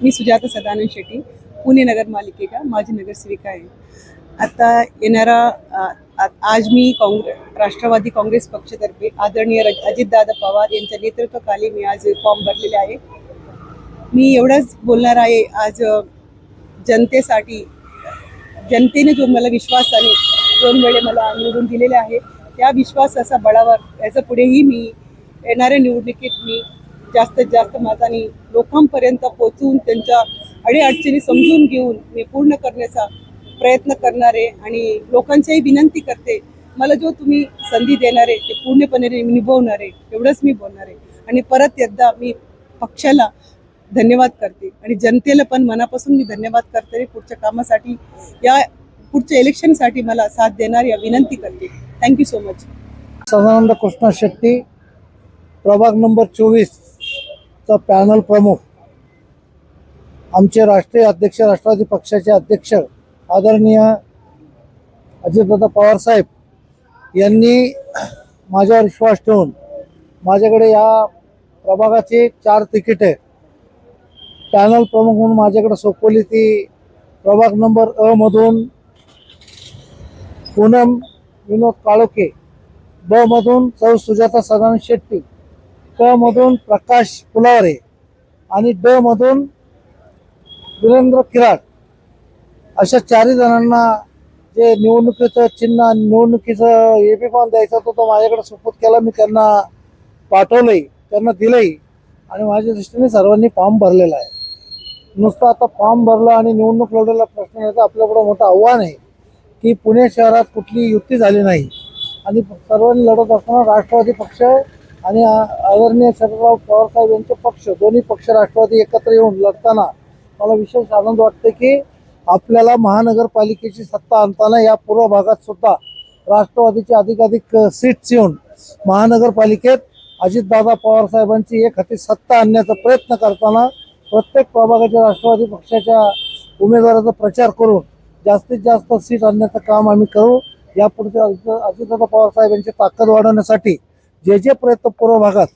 मी सुजाता सदानंद शेट्टी, पुणे नगरपालिकेचा माजी नगरसेविका आहे. आता येणारा आज मी राष्ट्रवादी काँग्रेस पक्षातर्फे आदरणीय अजितदादा पवार यांच्या नेतृत्वाखाली मी आज फॉर्म भरलेले आहे. मी एवढंच बोलणार आहे. आज जनतेसाठी जनतेने जो मला विश्वासाने 2 वेळे मला निवडून दिलेले आहे, त्या विश्वासाचा बळावर याच्या पुढेही मी येणाऱ्या निवडणुकीत मी जास्तीत जास्त मतांनी लोकांपर्यंत पोहोचून त्यांच्या अडीअडचणी समजून घेऊन मी पूर्ण करण्याचा प्रयत्न करणार आहे. आणि लोकांच्याही विनंती करते, मला जो तुम्ही संधी देणार आहे ते पूर्णपणे निभवणार आहे, एवढंच मी बोलणार आहे. आणि परत एकदा मी पक्षाला धन्यवाद करते आणि जनतेला पण मनापासून मी धन्यवाद करते. पुढच्या कामासाठी, या पुढच्या इलेक्शनसाठी मला साथ देणार या विनंती करते. Thank you so much. Sadanand Krishna Shetty, प्रभाग नंबर 24 चा पॅनल प्रमुख, आमचे राष्ट्रीय अध्यक्ष, राष्ट्रवादी पक्षाचे अध्यक्ष आदरणीय अजितदादा पवार साहेब यांनी माझ्यावर विश्वास ठेवून माझ्याकडे या प्रभागाची 4 तिकीटे पॅनल प्रमुख म्हणून माझ्याकडे सोपवली. ती प्रभाग नंबर अ मधून पूनम विनोद काळोखे, ब मधून सौ सुजाता सदानंद शेट्टी, क मधून प्रकाश फुलावरे आणि ड मधून वीरेंद्र किराड, अशा 4 जणांना जे निवडणुकीचं चिन्ह, निवडणुकीचं एपी फॉर्म द्यायचा होता तो माझ्याकडे सुपूर्द केला. मी त्यांना पाठवलंही, त्यांना दिलंही आणि माझ्या दृष्टीने सर्वांनी फॉर्म भरलेला आहे. नुसतं आता फॉर्म भरला आणि निवडणूक लढवला प्रश्न याचं आपल्याकडं मोठं आव्हान आहे की पुणे शहरात कुठली युती झाली नाही आणि सर्वांनी लढत असताना राष्ट्रवादी पक्ष आणि आदरणीय शरदराव पवार साहेब यांचे पक्ष, दोन्ही पक्ष राष्ट्रवादी एकत्र येऊन लढताना मला विशेष आनंद वाटते की आपल्याला महानगरपालिकेची सत्ता आणताना या पूर्व भागात सुद्धा राष्ट्रवादीचे अधिकाधिक सीट्स येऊन महानगरपालिकेत अजितदादा पवार साहेबांची एक हाती सत्ता आणण्याचा प्रयत्न करताना प्रत्येक प्रभागाच्या राष्ट्रवादी पक्षाच्या उमेदवाराचा प्रचार करून जास्तीत जास्त सीट आणण्याचं काम आम्ही करू. यापुढे अजितदादा पवार साहेब यांची ताकद वाढवण्यासाठी जे जे प्रयत्न पूर्व भागात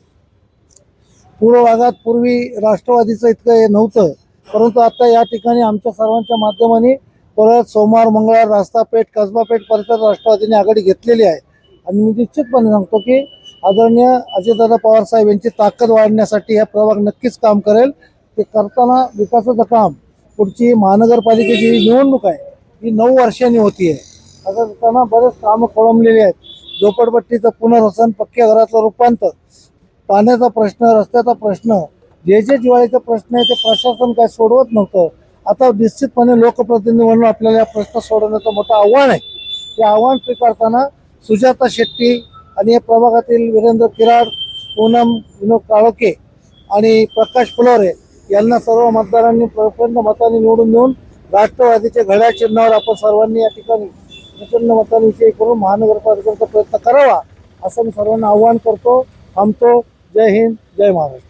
पूर्वी राष्ट्रवादीचं इतकं हे नव्हतं, परंतु आता या ठिकाणी आमच्या सर्वांच्या माध्यमाने परत सोमवार, मंगळवार, रास्तापेठ, कसबापेठ परिसर राष्ट्रवादीने आघाडी घेतलेली आहे. आणि मी निश्चितपणे सांगतो की आदरणीय अजितदादा पवार साहेब यांची ताकद वाढवण्यासाठी हा प्रभाग नक्कीच काम करेल. ते करताना विकासाचं काम, पुढची महानगरपालिकेची निवडणूक आहे ही 9 वर्षांनी होती आहे. असं करताना बरेच कामं खोळंबलेली आहेत. झोपडपट्टीचं पुनर्वसन, पक्क्या घराचं रूपांतर, पाण्याचा प्रश्न, रस्त्याचा प्रश्न, जे जे जिव्हाळ्याचे प्रश्न आहे ते प्रशासन काय सोडवत नव्हतं. आता निश्चितपणे लोकप्रतिनिधी म्हणून आपल्याला हा प्रश्न सोडवण्याचं मोठं आव्हान आहे. ते आव्हान स्वीकारताना सुजाता शेट्टी आणि या प्रभागातील वीरेंद्र किराड, पूनम विनोद काळोखे आणि प्रकाश फुलावरे यांना सर्व मतदारांनी प्रचंड मतांनी निवडून देऊन राष्ट्रवादीच्या घड्याळ चिन्हावर आपण सर्वांनी या ठिकाणी प्रचंड मतांविषयी करून महानगरपालिकेचा प्रयत्न करावा असं मी सर्वांना आव्हान करतो. थांबतो. जय हिंद, जय महाराष्ट्र.